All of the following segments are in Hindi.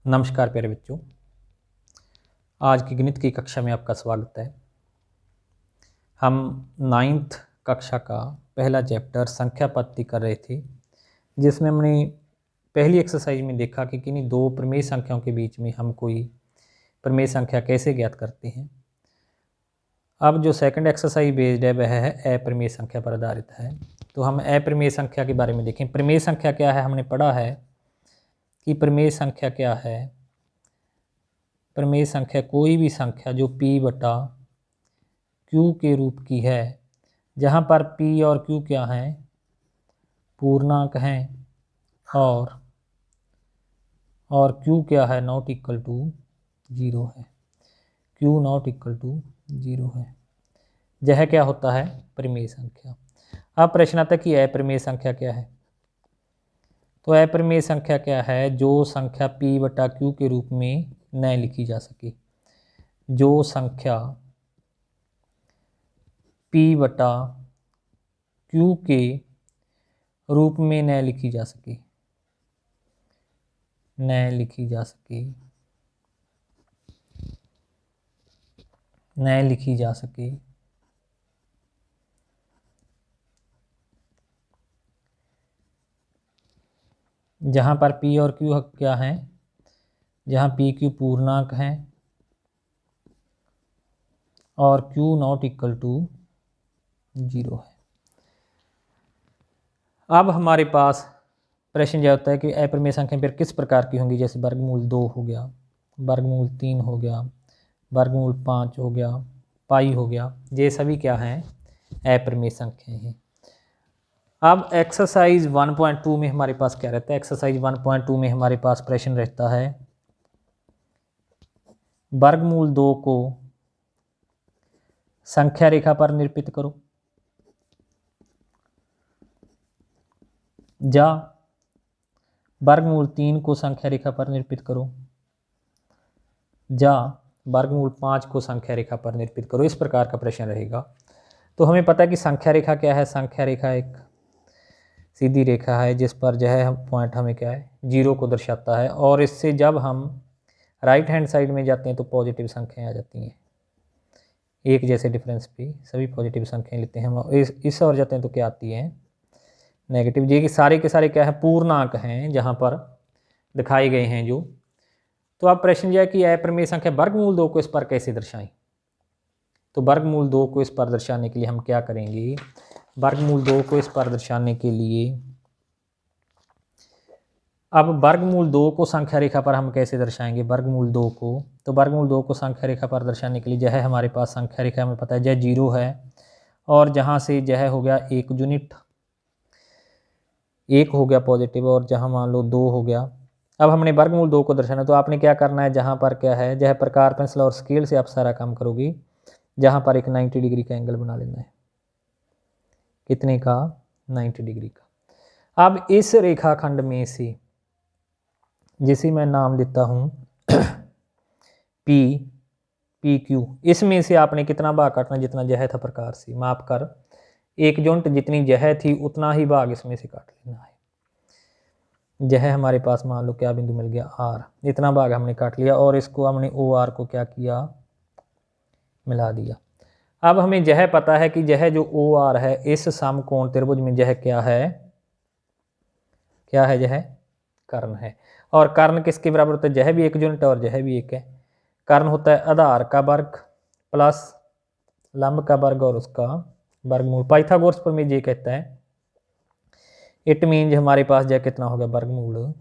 नमस्कार प्यारे बच्चों, आज की गणित की कक्षा में आपका स्वागत है। हम 9th कक्षा का पहला चैप्टर संख्या पद्धति कर रहे थे, जिसमें हमने पहली एक्सरसाइज में देखा कि किन्हीं दो प्रमेय संख्याओं के बीच में हम कोई प्रमेय संख्या कैसे ज्ञात करते हैं। अब जो सेकंड एक्सरसाइज बेस्ड है वह है अप्रमेय संख्या पर आधारित है। तो हम अप्रमेय संख्या के बारे में देखें। प्रमेय संख्या क्या है, हमने पढ़ा है कि प्रमेय संख्या क्या है। प्रमेय संख्या कोई भी संख्या जो P बटा Q के रूप की है, जहाँ पर P और Q क्या हैं, पूर्णांक हैं, और Q क्या है, नॉट इक्वल टू 0 है। Q नॉट इक्वल टू 0 है, यह क्या होता है, प्रमेय संख्या। अब प्रश्न आता है कि अप्रमेय संख्या क्या है। तो अप्रमेय संख्या क्या है, जो संख्या P बटा Q के रूप में न लिखी जा सके। जो संख्या P बटा Q के रूप में न लिखी जा सके, जहाँ पर P और Q क्या हैं, जहाँ P Q पूर्णांक हैं और Q नॉट इक्वल टू 0 है। अब हमारे पास प्रश्न यह होता है कि अप्रमेय संख्या फिर किस प्रकार की होंगी। जैसे वर्गमूल 2 हो गया, वर्गमूल 3 हो गया, वर्गमूल 5 हो गया, पाई हो गया, ये सभी क्या हैं, अप्रमेय संख्याएं हैं। अब एक्सरसाइज 1.2 में हमारे पास क्या रहता है। एक्सरसाइज 1.2 में हमारे पास प्रश्न रहता है, वर्गमूल 2 को संख्या रेखा पर निरूपित करो, या वर्गमूल 3 को संख्या रेखा पर निरूपित करो, या वर्गमूल 5 को संख्या रेखा पर निरूपित करो। इस प्रकार का प्रश्न रहेगा। तो हमें पता है कि संख्या रेखा क्या है। संख्या रेखा एक सीधी रेखा है जिस पर जो है पॉइंट हमें क्या है, 0 को दर्शाता है, और इससे जब हम राइट हैंड साइड में जाते हैं तो पॉजिटिव संख्याएं आ जाती हैं। एक जैसे डिफरेंस पे सभी पॉजिटिव संख्याएं लेते हैं हम, इस और जाते हैं तो क्या आती है, नेगेटिव। ये कि सारे के सारे क्या है, पूर्णांक हैं जहाँ पर दिखाए गए हैं जो। तो अब प्रश्न यह है कि अप्रमेय संख्या वर्गमूल 2 को इस पर कैसे दर्शाएं। तो वर्गमूल 2 को इस पर दर्शाने के लिए हम क्या करेंगे, वर्गमूल 2 को इस पर दर्शाने के लिए, अब वर्गमूल 2 को संख्या रेखा पर हम कैसे दर्शाएंगे वर्गमूल 2 को। तो वर्गमूल 2 को संख्या रेखा पर दर्शाने के लिए यह हमारे पास संख्या रेखा हमें पता है यह 0 है, और जहाँ से यह हो गया एक यूनिट, 1 हो गया पॉजिटिव, और जहाँ मान लो 2 हो गया। अब हमने वर्गमूल 2 को दर्शाना, तो आपने क्या करना है, जहाँ पर क्या है, यह प्रकार पेंसिल और स्केल से आप सारा काम करोगे, जहाँ पर एक 90 डिग्री का एंगल बना लेना है। कितने का, 90 डिग्री का। अब इस रेखाखंड में से, जिसे मैं नाम देता हूँ पी क्यू, इसमें से आपने कितना भाग काटना, जितना जह था प्रकार से माप कर, एक यूनिट जितनी जह थी उतना ही भाग इसमें से काट लेना है। यह हमारे पास मान लो क्या बिंदु मिल गया, आर, इतना भाग हमने काट लिया, और इसको हमने ओ आर को क्या किया, मिला दिया। अब हमें यह पता है कि यह जो ओ आर है इस समकोण त्रिभुज में यह क्या है, यह कर्ण है। और कर्ण किसके बराबर होता है, यह भी एक यूनिट और यह भी एक है। कर्ण होता है आधार का वर्ग प्लस लंब का वर्ग और उसका वर्गमूल। पाइथागोरस प्रमेय ये कहता है, इट मीन्स हमारे पास यह कितना हो गया, वर्गमूल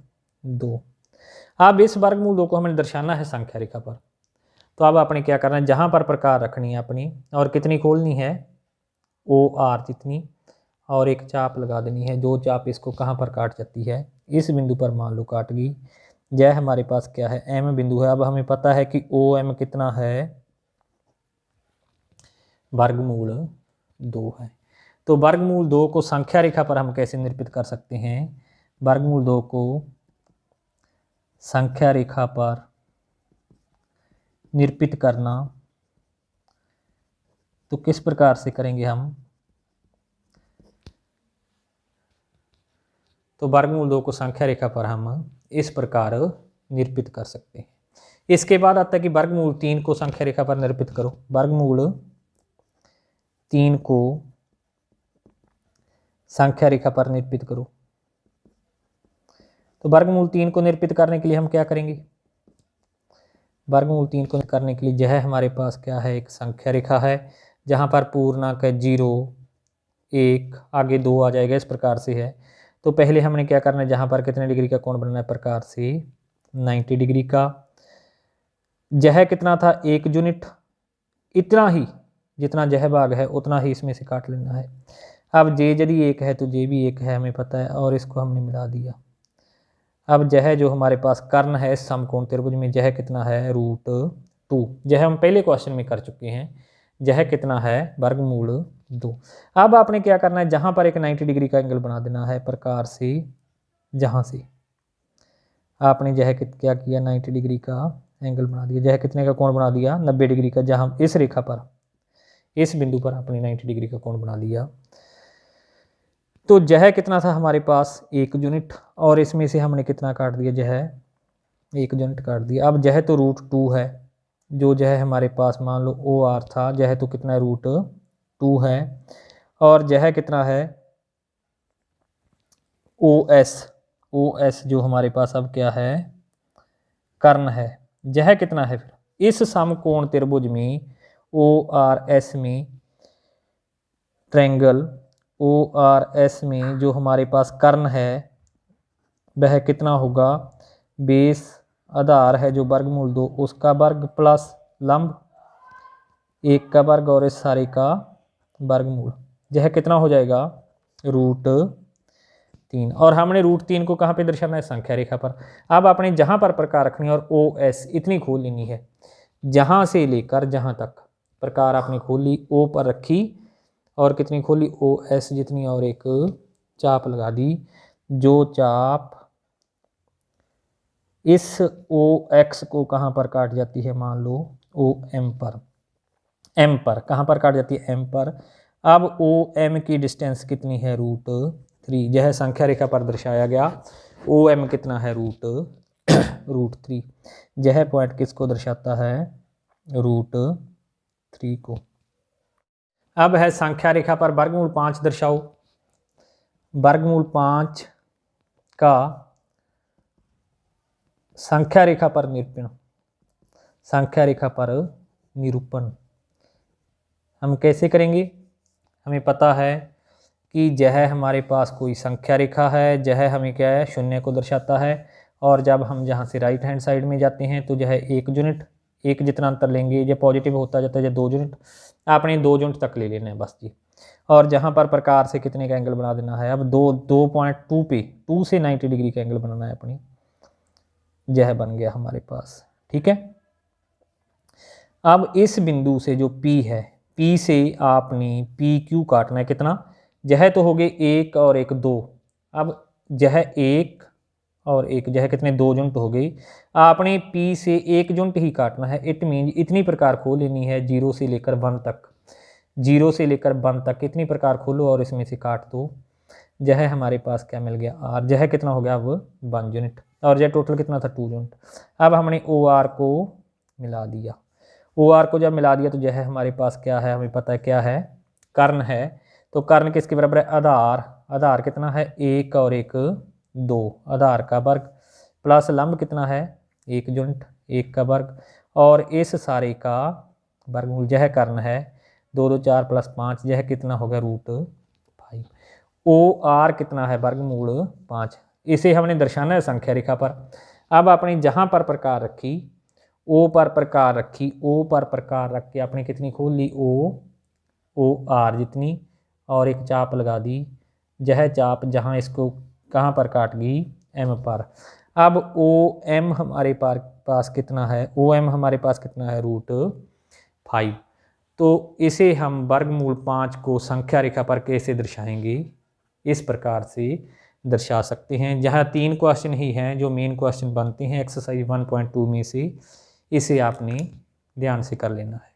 2। अब इस वर्गमूल 2 को हमें दर्शाना है संख्या रेखा पर। तो अब आपने क्या करना है, जहां पर प्रकार रखनी है अपनी, और कितनी खोलनी है, ओ आर जितनी, और एक चाप लगा देनी है। जो चाप इसको कहाँ पर काट जाती है, इस बिंदु पर मान लो काट गई। यह हमारे पास क्या है, एम बिंदु है। अब हमें पता है कि ओ एम कितना है, वर्गमूल 2 है। तो वर्गमूल 2 को संख्या रेखा पर हम कैसे निरूपित कर सकते हैं, वर्गमूल 2 को संख्या रेखा पर निरूपित करना तो किस प्रकार से करेंगे हम। तो वर्गमूल 2 को संख्या रेखा पर हम इस प्रकार निरूपित कर सकते हैं। इसके बाद आता है कि वर्गमूल 3 को संख्या रेखा पर निरूपित करो। वर्गमूल 3 को संख्या रेखा पर निरूपित करो। तो वर्गमूल 3 को निरूपित करने के लिए हम क्या करेंगे? वर्गमूल 3 को करने के लिए यह हमारे पास क्या है, एक संख्या रेखा है जहाँ पर पूर्णांक 0 1 आगे 2 आ जाएगा, इस प्रकार से है। तो पहले हमने क्या करना है, जहाँ पर कितने डिग्री का कोण बनना है, प्रकार से 90 डिग्री का। यह कितना था, 1 यूनिट, इतना ही जितना यह भाग है उतना ही इसमें से काट लेना है। अब जे यदि 1 है तो जे भी 1 है, हमें पता है, और इसको हमने मिला दिया। अब यह जो हमारे पास कर्ण है समकोण त्रिभुज में, यह कितना है, √2। यह हम पहले क्वेश्चन में कर चुके हैं। यह कितना है, वर्गमूल 2। अब आपने क्या करना है, जहाँ पर एक 90 डिग्री का एंगल बना देना है, प्रकार से जहाँ से आपने यह क्या किया, 90 डिग्री का एंगल बना दिया। यह कितने का कोण बना दिया, 90 डिग्री का। जहाँ इस रेखा पर, इस बिंदु पर आपने 90 डिग्री का कोण बना दिया। तो यह कितना था हमारे पास, 1 यूनिट, और इसमें से हमने कितना काट दिया, यह 1 यूनिट काट दिया। अब यह तो √2 है, जो यह हमारे पास मान लो OR था, यह तो कितना है, √2 है। और यह कितना है, OS जो हमारे पास अब क्या है, कर्ण है। यह कितना है, फिर इस समकोण त्रिभुज में ORS में, ट्रायंगल ORS में जो हमारे पास कर्ण है वह कितना होगा, बेस आधार है जो वर्गमूल 2 उसका वर्ग प्लस लंब 1 का वर्ग और इस सारे का वर्गमूल। यह कितना हो जाएगा, √3। और हमने √3 को कहाँ पे दर्शाना है, संख्या रेखा पर। अब आपने जहाँ पर प्रकार रखनी है और OS इतनी खोल लेनी है, जहाँ से लेकर जहाँ तक प्रकार आपने खोल ली, O पर रखी और कितनी खोली, OS जितनी, और एक चाप लगा दी। जो चाप इस OX को कहाँ पर काट जाती है, मान लो OM पर, M पर, कहाँ पर काट जाती है, M पर। अब OM की डिस्टेंस कितनी है, √3। यह संख्या रेखा पर दर्शाया गया। OM कितना है, √3। यह पॉइंट किसको दर्शाता है, √3 को। अब है संख्या रेखा पर वर्गमूल 5 दर्शाओ। वर्गमूल 5 का संख्या रेखा पर निरूपण, संख्या रेखा पर निरूपण हम कैसे करेंगे। हमें पता है कि यह हमारे पास कोई संख्या रेखा है, यह हमें क्या है, शून्य को दर्शाता है। और जब हम जहाँ से राइट हैंड साइड में जाते हैं तो यह 1 यूनिट, 1 जितना अंतर लेंगे, ये पॉजिटिव होता जाता है, यह 2 यूनिट, आपने 2 यूनिट तक ले लेना है बस जी। और जहाँ पर प्रकार से कितने का एंगल बना देना है, अब 2.2 पे 2 से 90 डिग्री का एंगल बनाना है अपनी। यह बन गया हमारे पास, ठीक है। अब इस बिंदु से जो P है, P से आपने PQ काटना है, कितना, यह तो हो गए 1 और 1 2। अब यह 1 और 1, यह कितने, 2 यूनिट हो गई। आपने P से 1 यूनिट ही काटना है। इट मीन इतनी प्रकार खोल लेनी है, 0 से लेकर 1 तक, 0 से लेकर 1 तक इतनी प्रकार खोलो और इसमें से काट दो। यह हमारे पास क्या मिल गया, R। यह कितना हो गया, अब 1 यूनिट, और यह टोटल कितना था, 2 यूनिट। अब हमने OR को मिला दिया। OR को जब मिला दिया तो यह हमारे पास क्या है, हमें पता है क्या है, कर्ण है। तो कर्ण किसके बराबर है, आधार। आधार कितना है, 1 और 1 2, आधार का वर्ग प्लस लंब कितना है, 1 यूनिट, 1 का वर्ग और इस सारे का वर्गमूल। यह कर्ण है, 2 2 4 प्लस 5, यह कितना होगा, √5। OR कितना है, वर्गमूल 5। इसे हमने दर्शाना है संख्या रेखा पर। अब आपने जहाँ पर प्रकार रखी, O पर प्रकार रखी, O पर प्रकार रख के आपने कितनी खोल ली, OR जितनी, और एक चाप लगा दी। यह चाप जहाँ इसको कहाँ पर काट गई, M पर। अब OM हमारे पास कितना है, OM हमारे पास कितना है, √5। तो इसे हम वर्गमूल 5 को संख्या रेखा पर कैसे दर्शाएंगे, इस प्रकार से दर्शा सकते हैं। जहाँ 3 क्वेश्चन ही हैं जो मेन क्वेश्चन बनते हैं एक्सरसाइज 1.2 में से, इसे आपने ध्यान से कर लेना है।